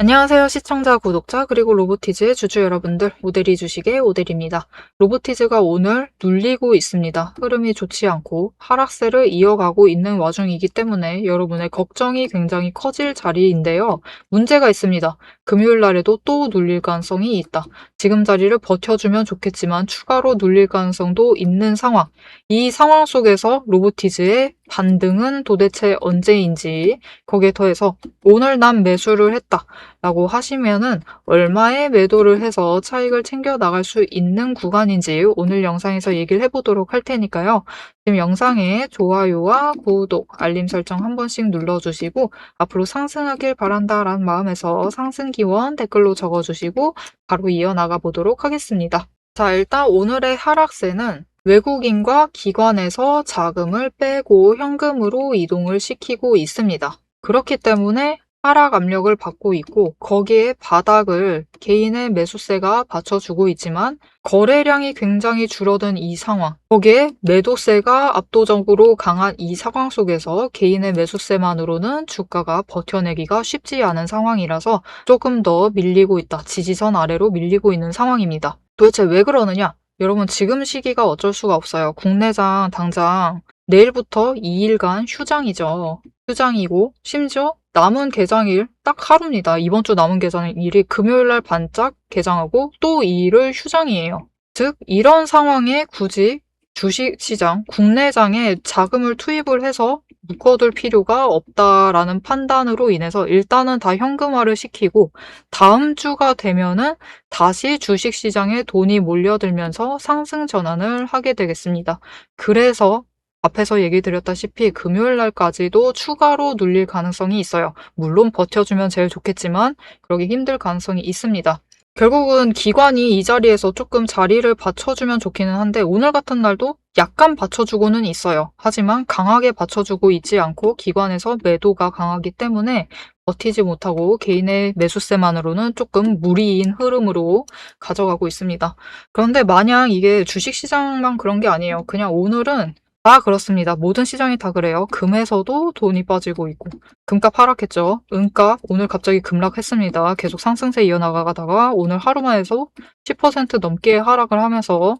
안녕하세요 시청자, 구독자, 그리고 로보티즈의 주주 여러분들, 오데리 주식의 오데리입니다. 로보티즈가 오늘 눌리고 있습니다. 흐름이 좋지 않고 하락세를 이어가고 있는 와중이기 때문에 여러분의 걱정이 굉장히 커질 자리인데요. 문제가 있습니다. 금요일 날에도 또 눌릴 가능성이 있다. 지금 자리를 버텨주면 좋겠지만 추가로 눌릴 가능성도 있는 상황. 이 상황 속에서 로보티즈의 반등은 도대체 언제인지, 거기에 더해서 오늘 난 매수를 했다 라고 하시면은 얼마에 매도를 해서 차익을 챙겨 나갈 수 있는 구간인지 오늘 영상에서 얘기를 해보도록 할 테니까요. 지금 영상에 좋아요와 구독, 알림 설정 한 번씩 눌러주시고 앞으로 상승하길 바란다 라는 마음에서 상승 기원 댓글로 적어주시고 바로 이어나가 보도록 하겠습니다. 자, 일단 오늘의 하락세는 외국인과 기관에서 자금을 빼고 현금으로 이동을 시키고 있습니다. 그렇기 때문에 하락 압력을 받고 있고, 거기에 바닥을 개인의 매수세가 받쳐주고 있지만 거래량이 굉장히 줄어든 이 상황, 거기에 매도세가 압도적으로 강한 이 상황 속에서 개인의 매수세만으로는 주가가 버텨내기가 쉽지 않은 상황이라서 조금 더 밀리고 있다, 지지선 아래로 밀리고 있는 상황입니다. 도대체 왜 그러느냐? 여러분, 지금 시기가 어쩔 수가 없어요. 국내장 당장 내일부터 2일간 휴장이죠. 휴장이고 심지어 남은 개장일 딱 하루입니다. 이번 주 남은 개장일이 금요일날 반짝 개장하고 또 2일을 휴장이에요. 즉 이런 상황에 굳이 주식시장, 국내장에 자금을 투입을 해서 묶어둘 필요가 없다라는 판단으로 인해서 일단은 다 현금화를 시키고 다음 주가 되면은 다시 주식시장에 돈이 몰려들면서 상승 전환을 하게 되겠습니다. 그래서 앞에서 얘기 드렸다시피 금요일 날까지도 추가로 눌릴 가능성이 있어요. 물론 버텨주면 제일 좋겠지만 그러기 힘들 가능성이 있습니다. 결국은 기관이 이 자리에서 조금 자리를 받쳐주면 좋기는 한데 오늘 같은 날도 약간 받쳐주고는 있어요. 하지만 강하게 받쳐주고 있지 않고 기관에서 매도가 강하기 때문에 버티지 못하고 개인의 매수세만으로는 조금 무리인 흐름으로 가져가고 있습니다. 그런데 마냥 이게 주식시장만 그런 게 아니에요. 그냥 오늘은 다 그렇습니다. 모든 시장이 다 그래요. 금에서도 돈이 빠지고 있고. 금값 하락했죠. 은값 오늘 갑자기 급락했습니다. 계속 상승세 이어나가다가 오늘 하루만 해서 10% 넘게 하락을 하면서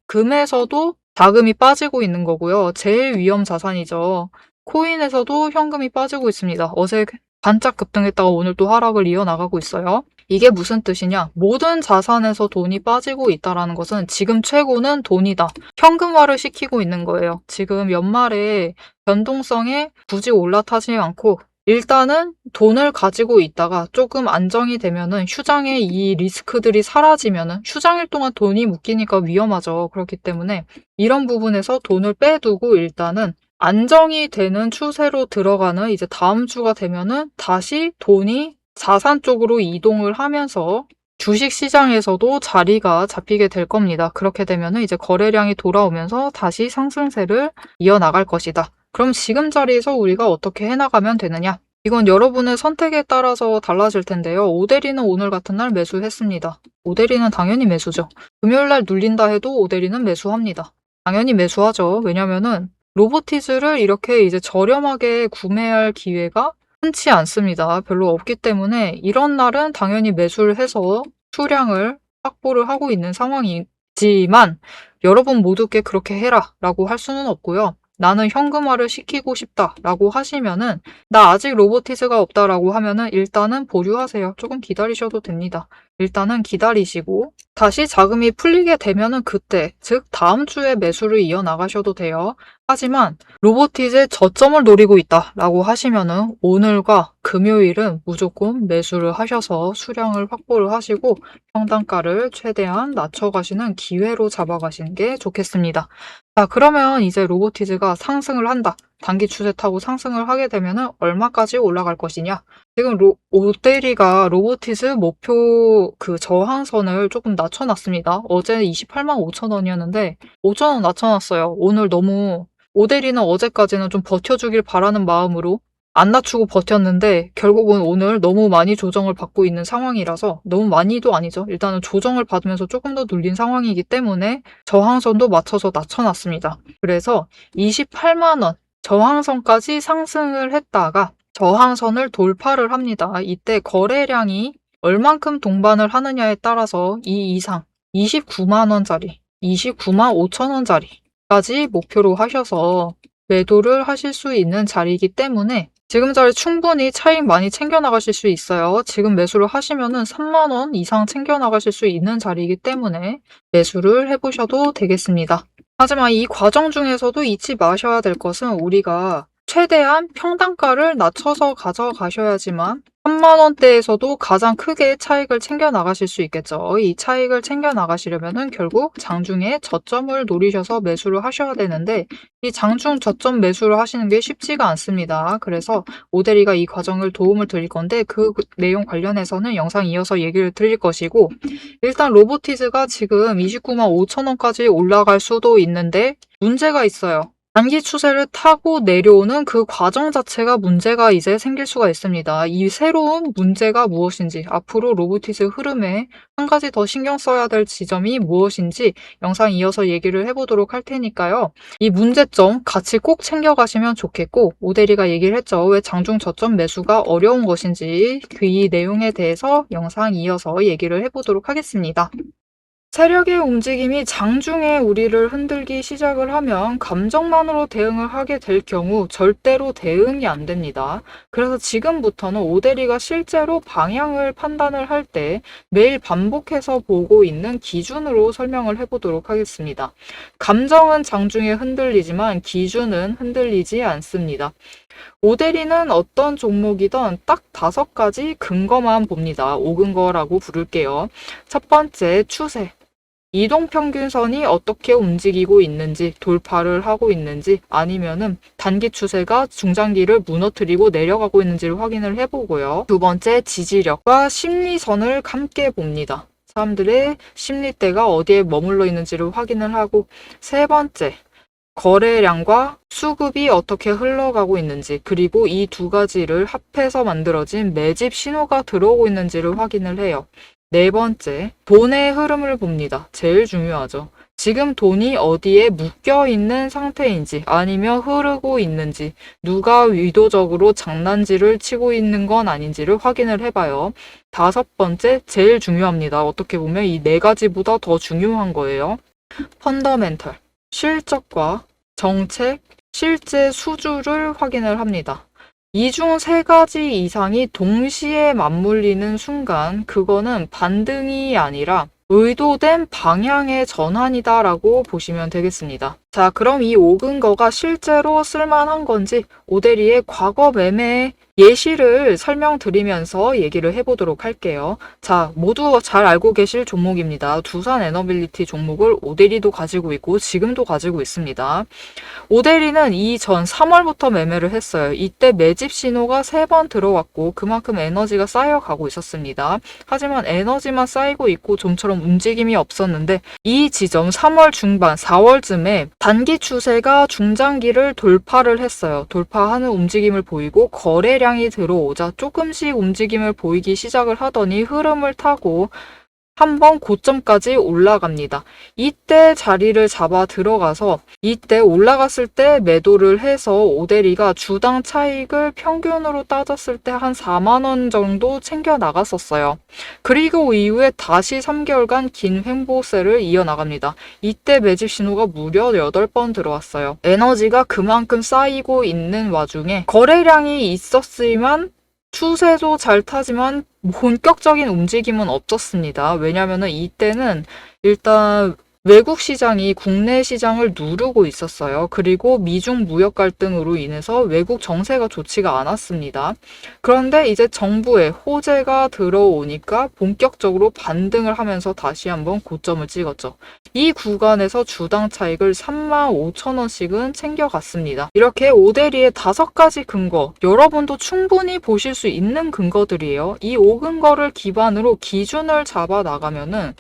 금에서도 자금이 빠지고 있는 거고요. 제일 위험 자산이죠. 코인에서도 현금이 빠지고 있습니다. 어제 반짝 급등했다가 오늘 또 하락을 이어나가고 있어요. 이게 무슨 뜻이냐? 모든 자산에서 돈이 빠지고 있다는 것은 지금 최고는 돈이다. 현금화를 시키고 있는 거예요. 지금 연말에 변동성에 굳이 올라타지 않고 일단은 돈을 가지고 있다가 조금 안정이 되면은 휴장의 이 리스크들이 사라지면은 휴장일 동안 돈이 묶이니까 위험하죠. 그렇기 때문에 이런 부분에서 돈을 빼두고 일단은 안정이 되는 추세로 들어가는 이제 다음 주가 되면은 다시 돈이 자산 쪽으로 이동을 하면서 주식 시장에서도 자리가 잡히게 될 겁니다. 그렇게 되면은 이제 거래량이 돌아오면서 다시 상승세를 이어나갈 것이다. 그럼 지금 자리에서 우리가 어떻게 해나가면 되느냐? 이건 여러분의 선택에 따라서 달라질 텐데요. 오데리는 오늘 같은 날 매수했습니다. 오데리는 당연히 매수죠. 금요일 날 눌린다 해도 오데리는 매수합니다. 당연히 매수하죠. 왜냐면은 로보티즈를 이렇게 이제 저렴하게 구매할 기회가 흔치 않습니다. 별로 없기 때문에 이런 날은 당연히 매수를 해서 수량을 확보를 하고 있는 상황이지만 여러분 모두께 그렇게 해라 라고 할 수는 없고요. 나는 현금화를 시키고 싶다 라고 하시면은 나 아직 로보티즈가 없다 라고 하면은 일단은 보류하세요. 조금 기다리셔도 됩니다. 일단은 기다리시고 다시 자금이 풀리게 되면은 그때, 즉 다음 주에 매수를 이어나가셔도 돼요. 하지만 로보티즈의 저점을 노리고 있다 라고 하시면은 오늘과 금요일은 무조건 매수를 하셔서 수량을 확보를 하시고 평단가를 최대한 낮춰가시는 기회로 잡아가시는 게 좋겠습니다. 자, 그러면 이제 로보티즈가 상승을 한다. 단기 추세 타고 상승을 하게 되면은 얼마까지 올라갈 것이냐? 지금 오데리가 로보티즈 목표 그 저항선을 조금 낮춰놨습니다. 어제 28만 5천 원이었는데 5천 원 낮춰놨어요. 오늘 너무 오데리는 어제까지는 좀 버텨주길 바라는 마음으로 안 낮추고 버텼는데 결국은 오늘 너무 많이 조정을 받고 있는 상황이라서, 너무 많이도 아니죠. 일단은 조정을 받으면서 조금 더 눌린 상황이기 때문에 저항선도 맞춰서 낮춰놨습니다. 그래서 28만 원 저항선까지 상승을 했다가 저항선을 돌파를 합니다. 이때 거래량이 얼만큼 동반을 하느냐에 따라서 이 이상 29만 원짜리, 29만 5천 원짜리까지 목표로 하셔서 매도를 하실 수 있는 자리이기 때문에 지금 자리 충분히 차익 많이 챙겨 나가실 수 있어요. 지금 매수를 하시면은 3만 원 이상 챙겨 나가실 수 있는 자리이기 때문에 매수를 해보셔도 되겠습니다. 하지만 이 과정 중에서도 잊지 마셔야 될 것은 우리가 최대한 평단가를 낮춰서 가져가셔야지만 3만 원대에서도 가장 크게 차익을 챙겨 나가실 수 있겠죠. 이 차익을 챙겨 나가시려면은 결국 장중에 저점을 노리셔서 매수를 하셔야 되는데 이 장중 저점 매수를 하시는 게 쉽지가 않습니다. 그래서 오대리가 이 과정을 도움을 드릴 건데 그 내용 관련해서는 영상 이어서 얘기를 드릴 것이고 일단 로보티즈가 지금 29만 5천 원까지 올라갈 수도 있는데 문제가 있어요. 단기 추세를 타고 내려오는 그 과정 자체가 문제가 이제 생길 수가 있습니다. 이 새로운 문제가 무엇인지, 앞으로 로보티즈 흐름에 한 가지 더 신경 써야 될 지점이 무엇인지 영상 이어서 얘기를 해보도록 할 테니까요. 이 문제점 같이 꼭 챙겨가시면 좋겠고, 오대리가 얘기를 했죠. 왜 장중 저점 매수가 어려운 것인지 이 내용에 대해서 영상 이어서 얘기를 해보도록 하겠습니다. 세력의 움직임이 장중에 우리를 흔들기 시작을 하면 감정만으로 대응을 하게 될 경우 절대로 대응이 안 됩니다. 그래서 지금부터는 오대리가 실제로 방향을 판단을 할 때 매일 반복해서 보고 있는 기준으로 설명을 해보도록 하겠습니다. 감정은 장중에 흔들리지만 기준은 흔들리지 않습니다. 오대리는 어떤 종목이든 딱 5가지 근거만 봅니다. 5근거라고 부를게요. 첫 번째, 추세. 이동평균선이 어떻게 움직이고 있는지, 돌파를 하고 있는지, 아니면은 단기 추세가 중장기를 무너뜨리고 내려가고 있는지를 확인을 해보고요. 두 번째, 지지력과 심리선을 함께 봅니다. 사람들의 심리대가 어디에 머물러 있는지를 확인을 하고, 세 번째, 거래량과 수급이 어떻게 흘러가고 있는지, 그리고 이 2가지를 합해서 만들어진 매집 신호가 들어오고 있는지를 확인을 해요. 네 번째, 돈의 흐름을 봅니다. 제일 중요하죠. 지금 돈이 어디에 묶여 있는 상태인지 아니면 흐르고 있는지, 누가 의도적으로 장난질을 치고 있는 건 아닌지를 확인을 해봐요. 5번째, 제일 중요합니다. 어떻게 보면 이 4가지보다 더 중요한 거예요. 펀더멘털, 실적과 정책, 실제 수주를 확인을 합니다. 이 중 3가지 이상이 동시에 맞물리는 순간 그거는 반등이 아니라 의도된 방향의 전환이다라고 보시면 되겠습니다. 자, 그럼 이 5근거가 실제로 쓸만한 건지 오대리의 과거 매매 예시를 설명드리면서 얘기를 해보도록 할게요. 자, 모두 잘 알고 계실 종목입니다. 두산 에너빌리티 종목을 오대리도 가지고 있고 지금도 가지고 있습니다. 오대리는 이전 3월부터 매매를 했어요. 이때 매집 신호가 3번 들어왔고 그만큼 에너지가 쌓여가고 있었습니다. 하지만 에너지만 쌓이고 있고 좀처럼 움직임이 없었는데 이 지점 3월 중반, 4월쯤에 단기 추세가 중장기를 돌파를 했어요. 돌파하는 움직임을 보이고 거래량이 들어오자 조금씩 움직임을 보이기 시작을 하더니 흐름을 타고 한번 고점까지 올라갑니다. 이때 자리를 잡아 들어가서 이때 올라갔을 때 매도를 해서 오대리가 주당 차익을 평균으로 따졌을 때 한 4만 원 정도 챙겨 나갔었어요. 그리고 이후에 다시 3개월간 긴 횡보세를 이어나갑니다. 이때 매집 신호가 무려 8번 들어왔어요. 에너지가 그만큼 쌓이고 있는 와중에 거래량이 있었지만 추세도 잘 타지만 본격적인 움직임은 없었습니다. 왜냐하면 이때는 일단 외국 시장이 국내 시장을 누르고 있었어요. 그리고 미중 무역 갈등으로 인해서 외국 정세가 좋지가 않았습니다. 그런데 이제 정부의 호재가 들어오니까 본격적으로 반등을 하면서 다시 한번 고점을 찍었죠. 이 구간에서 주당 차익을 35,000원씩은 챙겨갔습니다. 이렇게 오대리의 5가지 근거, 여러분도 충분히 보실 수 있는 근거들이에요. 이 5근거를 기반으로 기준을 잡아 나가면은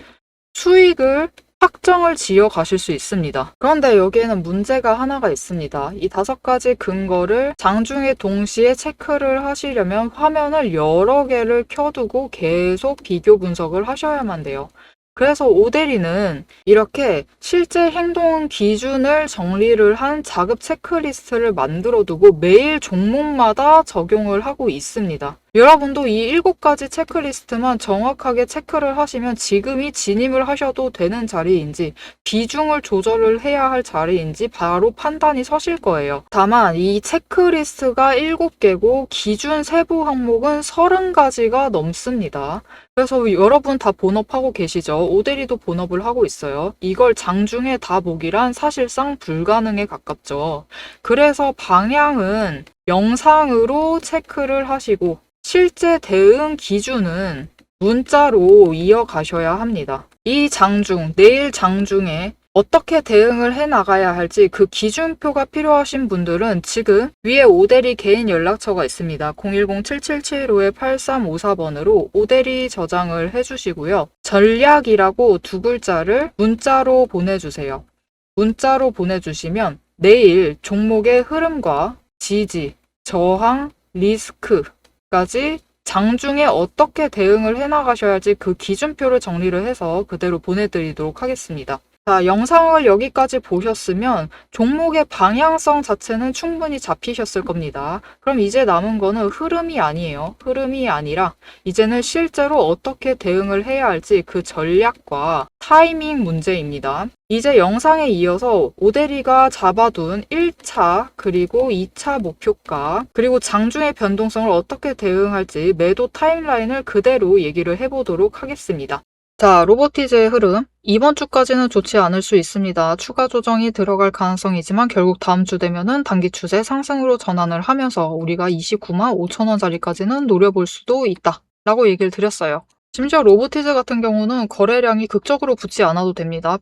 수익을 확정을 지어 가실 수 있습니다. 그런데 여기에는 문제가 하나가 있습니다. 이 5가지 근거를 장중에 동시에 체크를 하시려면 화면을 여러 개를 켜두고 계속 비교 분석을 하셔야만 돼요. 그래서 오데리는 이렇게 실제 행동 기준을 정리를 한 자급 체크리스트를 만들어 두고 매일 종목마다 적용을 하고 있습니다. 여러분도 이 7가지 체크리스트만 정확하게 체크를 하시면 지금이 진입을 하셔도 되는 자리인지 비중을 조절을 해야 할 자리인지 바로 판단이 서실 거예요. 다만 이 체크리스트가 7개고 기준 세부 항목은 30가지가 넘습니다. 그래서 여러분 다 본업하고 계시죠? 오데리도 본업을 하고 있어요. 이걸 장중에 다 보기란 사실상 불가능에 가깝죠. 그래서 방향은 영상으로 체크를 하시고 실제 대응 기준은 문자로 이어가셔야 합니다. 이 장중, 내일 장중에 어떻게 대응을 해 나가야 할지 그 기준표가 필요하신 분들은 지금 위에 오데리 개인 연락처가 있습니다. 010-7775-8354번으로 오데리 저장을 해주시고요. 전략이라고 2글자를 문자로 보내주세요. 문자로 보내주시면 내일 종목의 흐름과 지지, 저항, 리스크까지 장중에 어떻게 대응을 해나가셔야 할지 그 기준표를 정리를 해서 그대로 보내드리도록 하겠습니다. 자, 영상을 여기까지 보셨으면 종목의 방향성 자체는 충분히 잡히셨을 겁니다. 그럼 이제 남은 거는 흐름이 아니에요. 흐름이 아니라 이제는 실제로 어떻게 대응을 해야 할지 그 전략과 타이밍 문제입니다. 이제 영상에 이어서 오데리가 잡아둔 1차 그리고 2차 목표가 그리고 장중의 변동성을 어떻게 대응할지 매도 타임라인을 그대로 얘기를 해보도록 하겠습니다. 자, 로보티즈의 흐름. 이번 주까지는 좋지 않을 수 있습니다. 추가 조정이 들어갈 가능성이지만 결국 다음 주 되면은 단기 추세 상승으로 전환을 하면서 우리가 29만 5천 원짜리까지는 노려볼 수도 있다. 라고 얘기를 드렸어요. 심지어 로보티즈 같은 경우는 거래량이 극적으로 붙지 않아도 됩니다.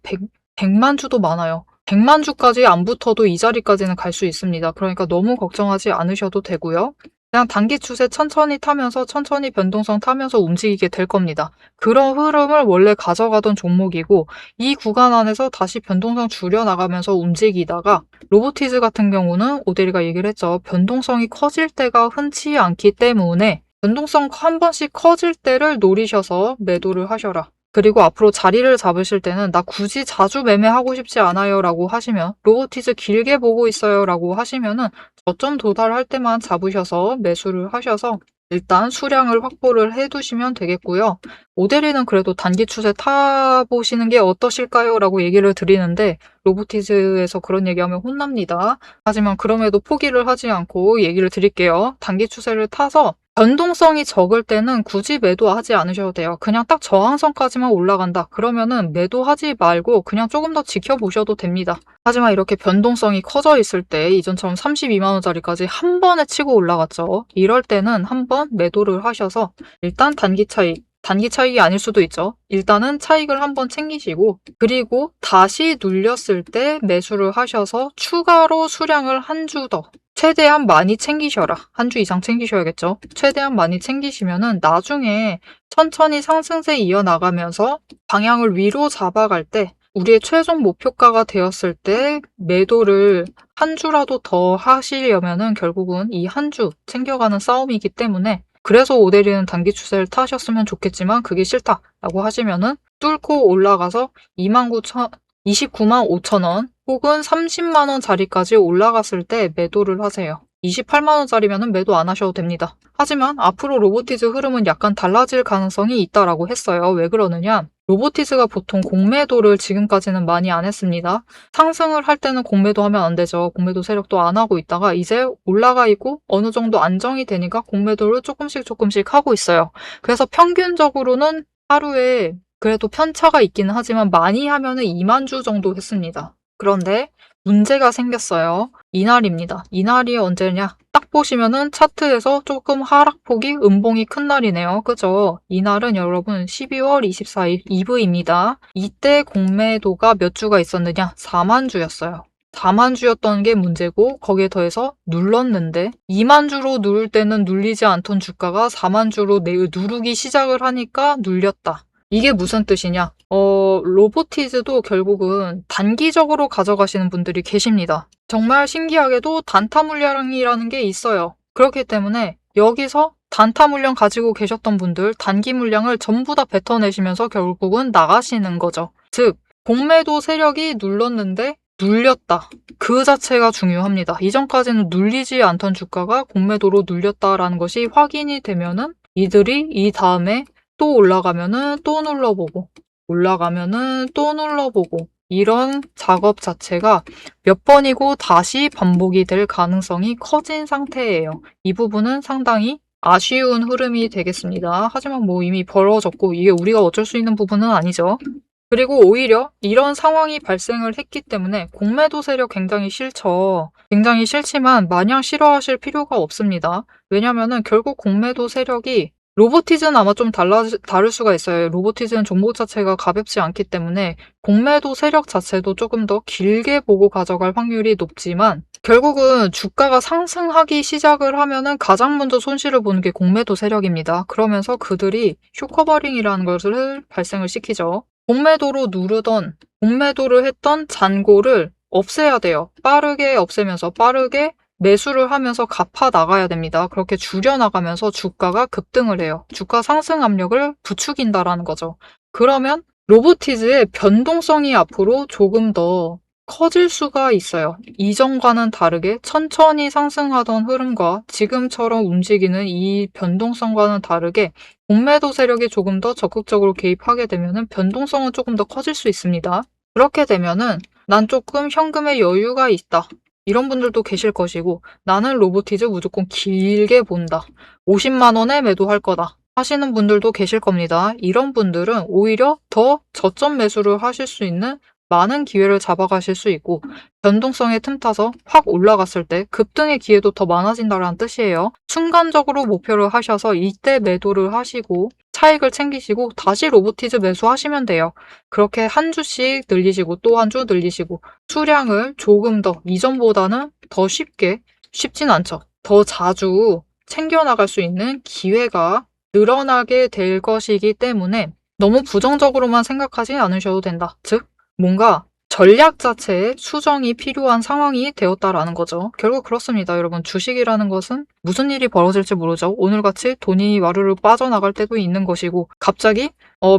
100만 주도 많아요. 100만 주까지 안 붙어도 이 자리까지는 갈 수 있습니다. 그러니까 너무 걱정하지 않으셔도 되고요. 그냥 단기 추세 천천히 타면서 천천히 변동성 타면서 움직이게 될 겁니다. 그런 흐름을 원래 가져가던 종목이고 이 구간 안에서 다시 변동성 줄여나가면서 움직이다가 로보티즈 같은 경우는 오데리가 얘기를 했죠. 변동성이 커질 때가 흔치 않기 때문에 변동성 한 번씩 커질 때를 노리셔서 매도를 하셔라. 그리고 앞으로 자리를 잡으실 때는 나 굳이 자주 매매하고 싶지 않아요 라고 하시면 로보티즈 길게 보고 있어요 라고 하시면은 저점 도달할 때만 잡으셔서 매수를 하셔서 일단 수량을 확보를 해두시면 되겠고요. 오데리는 그래도 단기 추세 타보시는 게 어떠실까요? 라고 얘기를 드리는데 로보티즈에서 그런 얘기하면 혼납니다. 하지만 그럼에도 포기를 하지 않고 얘기를 드릴게요. 단기 추세를 타서 변동성이 적을 때는 굳이 매도하지 않으셔도 돼요. 그냥 딱 저항선까지만 올라간다. 그러면은 매도하지 말고 그냥 조금 더 지켜보셔도 됩니다. 하지만 이렇게 변동성이 커져 있을 때 이전처럼 32만 원짜리까지 한 번에 치고 올라갔죠. 이럴 때는 한번 매도를 하셔서 일단 단기 차익이 아닐 수도 있죠. 일단은 차익을 한번 챙기시고 그리고 다시 눌렸을 때 매수를 하셔서 추가로 수량을 한 주 더 최대한 많이 챙기셔라. 한 주 이상 챙기셔야겠죠. 최대한 많이 챙기시면은 나중에 천천히 상승세 이어나가면서 방향을 위로 잡아갈 때 우리의 최종 목표가가 되었을 때 매도를 한 주라도 더 하시려면은 결국은 이 한 주 챙겨가는 싸움이기 때문에 그래서 오데리는 단기 추세를 타셨으면 좋겠지만 그게 싫다라고 하시면은 뚫고 올라가서 29만 5천 원 혹은 30만 원짜리까지 올라갔을 때 매도를 하세요. 28만 원짜리면 매도 안 하셔도 됩니다. 하지만 앞으로 로보티즈 흐름은 약간 달라질 가능성이 있다라고 했어요. 왜 그러느냐? 로보티즈가 보통 공매도를 지금까지는 많이 안 했습니다. 상승을 할 때는 공매도 하면 안 되죠. 공매도 세력도 안 하고 있다가 이제 올라가 있고 어느 정도 안정이 되니까 공매도를 조금씩 하고 있어요. 그래서 평균적으로는 하루에 그래도 편차가 있기는 하지만 많이 하면은 2만 주 정도 했습니다. 그런데 문제가 생겼어요. 이날입니다. 이날이 언제냐? 딱 보시면은 차트에서 조금 하락폭이 음봉이 큰 날이네요. 그죠? 이날은 여러분 12월 24일 이브입니다. 이때 공매도가 몇 주가 있었느냐? 4만 주였어요. 4만 주였던 게 문제고 거기에 더해서 눌렀는데 2만 주로 누를 때는 눌리지 않던 주가가 4만 주로 누르기 시작을 하니까 눌렸다. 이게 무슨 뜻이냐? 로보티즈도 결국은 단기적으로 가져가시는 분들이 계십니다. 정말 신기하게도 단타 물량이라는 게 있어요. 그렇기 때문에 여기서 단타 물량 가지고 계셨던 분들 단기 물량을 전부 다 뱉어내시면서 결국은 나가시는 거죠. 즉 공매도 세력이 눌렀는데 눌렸다. 그 자체가 중요합니다. 이전까지는 눌리지 않던 주가가 공매도로 눌렸다라는 것이 확인이 되면은 이들이 이 다음에 또 올라가면은 또 눌러보고 올라가면은 또 눌러보고 이런 작업 자체가 몇 번이고 다시 반복이 될 가능성이 커진 상태예요. 이 부분은 상당히 아쉬운 흐름이 되겠습니다. 하지만 뭐 이미 벌어졌고 이게 우리가 어쩔 수 있는 부분은 아니죠. 그리고 오히려 이런 상황이 발생을 했기 때문에 공매도 세력 굉장히 싫죠. 굉장히 싫지만 마냥 싫어하실 필요가 없습니다. 왜냐면은 결국 공매도 세력이 로보티즈는 아마 좀 다를 수가 있어요. 로보티즈는 종목 자체가 가볍지 않기 때문에 공매도 세력 자체도 조금 더 길게 보고 가져갈 확률이 높지만 결국은 주가가 상승하기 시작을 하면은 가장 먼저 손실을 보는 게 공매도 세력입니다. 그러면서 그들이 쇼커버링이라는 것을 발생을 시키죠. 공매도로 누르던, 공매도를 했던 잔고를 없애야 돼요. 빠르게 없애면서 빠르게 매수를 하면서 갚아 나가야 됩니다. 그렇게 줄여나가면서 주가가 급등을 해요. 주가 상승 압력을 부추긴다라는 거죠. 그러면 로보티즈의 변동성이 앞으로 조금 더 커질 수가 있어요. 이전과는 다르게 천천히 상승하던 흐름과 지금처럼 움직이는 이 변동성과는 다르게 공매도 세력이 조금 더 적극적으로 개입하게 되면은 변동성은 조금 더 커질 수 있습니다. 그렇게 되면은 난 조금 현금에 여유가 있다. 이런 분들도 계실 것이고 나는 로보티즈 무조건 길게 본다. 50만 원에 매도할 거다. 하시는 분들도 계실 겁니다. 이런 분들은 오히려 더 저점 매수를 하실 수 있는 많은 기회를 잡아가실 수 있고 변동성에 틈타서 확 올라갔을 때 급등의 기회도 더 많아진다는 뜻이에요. 순간적으로 목표를 하셔서 이때 매도를 하시고 차익을 챙기시고 다시 로보티즈 매수하시면 돼요. 그렇게 한 주씩 늘리시고 또 한 주 늘리시고 수량을 조금 더 이전보다는 더 쉽진 않죠. 더 자주 챙겨나갈 수 있는 기회가 늘어나게 될 것이기 때문에 너무 부정적으로만 생각하지 않으셔도 된다. 즉 뭔가 전략 자체에 수정이 필요한 상황이 되었다라는 거죠. 결국 그렇습니다. 여러분 주식이라는 것은 무슨 일이 벌어질지 모르죠. 오늘같이 돈이 와르르 빠져나갈 때도 있는 것이고 갑자기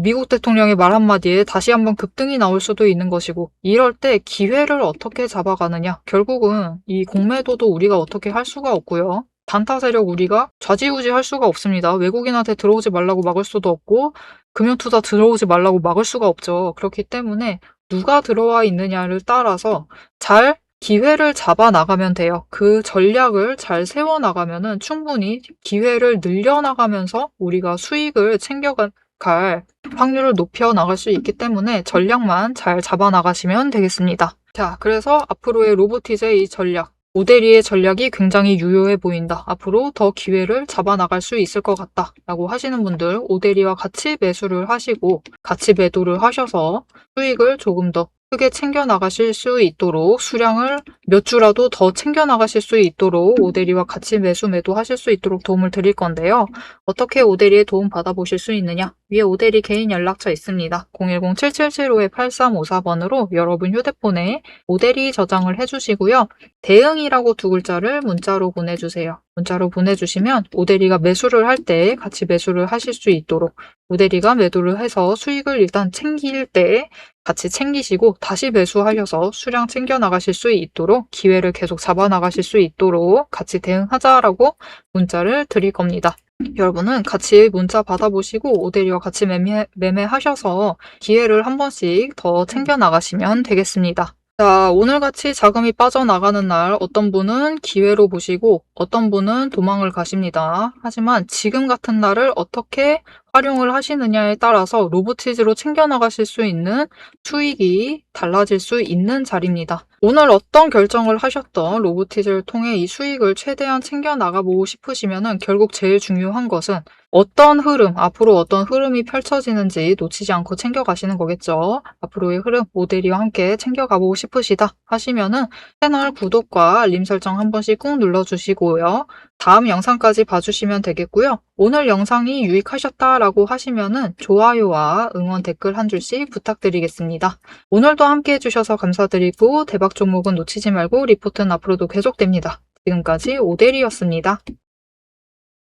미국 대통령의 말 한마디에 다시 한번 급등이 나올 수도 있는 것이고 이럴 때 기회를 어떻게 잡아가느냐. 결국은 이 공매도도 우리가 어떻게 할 수가 없고요. 단타 세력 우리가 좌지우지 할 수가 없습니다. 외국인한테 들어오지 말라고 막을 수도 없고 금융투자 들어오지 말라고 막을 수가 없죠. 그렇기 때문에 누가 들어와 있느냐를 따라서 잘 기회를 잡아 나가면 돼요. 그 전략을 잘 세워 나가면은 충분히 기회를 늘려나가면서 우리가 수익을 챙겨갈 확률을 높여 나갈 수 있기 때문에 전략만 잘 잡아 나가시면 되겠습니다. 자, 그래서 앞으로의 로보티즈의 이 전략, 오데리의 전략이 굉장히 유효해 보인다. 앞으로 더 기회를 잡아 나갈 수 있을 것 같다. 라고 하시는 분들 오데리와 같이 매수를 하시고 같이 매도를 하셔서 수익을 조금 더 크게 챙겨 나가실 수 있도록 수량을 몇 주라도 더 챙겨 나가실 수 있도록 오데리와 같이 매도 하실 수 있도록 도움을 드릴 건데요. 어떻게 오데리의 도움 받아보실 수 있느냐? 위에 오데리 개인 연락처 있습니다. 010-7775-8354번으로 여러분 휴대폰에 오데리 저장을 해주시고요. 대응이라고 두 글자를 문자로 보내주세요. 문자로 보내주시면 오데리가 매수를 할 때 같이 매수를 하실 수 있도록 오데리가 매도를 해서 수익을 일단 챙길 때 같이 챙기시고 다시 매수하셔서 수량 챙겨 나가실 수 있도록 기회를 계속 잡아 나가실 수 있도록 같이 대응하자라고 문자를 드릴 겁니다. 여러분은 같이 문자 받아보시고 오데리와 같이 매매하셔서 기회를 한 번씩 더 챙겨 나가시면 되겠습니다. 자, 오늘같이 자금이 빠져나가는 날 어떤 분은 기회로 보시고 어떤 분은 도망을 가십니다. 하지만 지금 같은 날을 어떻게 활용을 하시느냐에 따라서 로보티즈로 챙겨나가실 수 있는 수익이 달라질 수 있는 자리입니다. 오늘 어떤 결정을 하셨던 로보티즈를 통해 이 수익을 최대한 챙겨나가보고 싶으시면 결국 제일 중요한 것은 어떤 흐름, 앞으로 어떤 흐름이 펼쳐지는지 놓치지 않고 챙겨가시는 거겠죠. 앞으로의 흐름, 모델이와 함께 챙겨가보고 싶으시다 하시면은 채널 구독과 알림 설정 한 번씩 꾹 눌러주시고요. 다음 영상까지 봐주시면 되겠고요. 오늘 영상이 유익하셨다라고 하시면은 좋아요와 응원 댓글 한 줄씩 부탁드리겠습니다. 오늘도 함께 해주셔서 감사드리고 대박 종목은 놓치지 말고 리포트는 앞으로도 계속됩니다. 지금까지 오데리였습니다.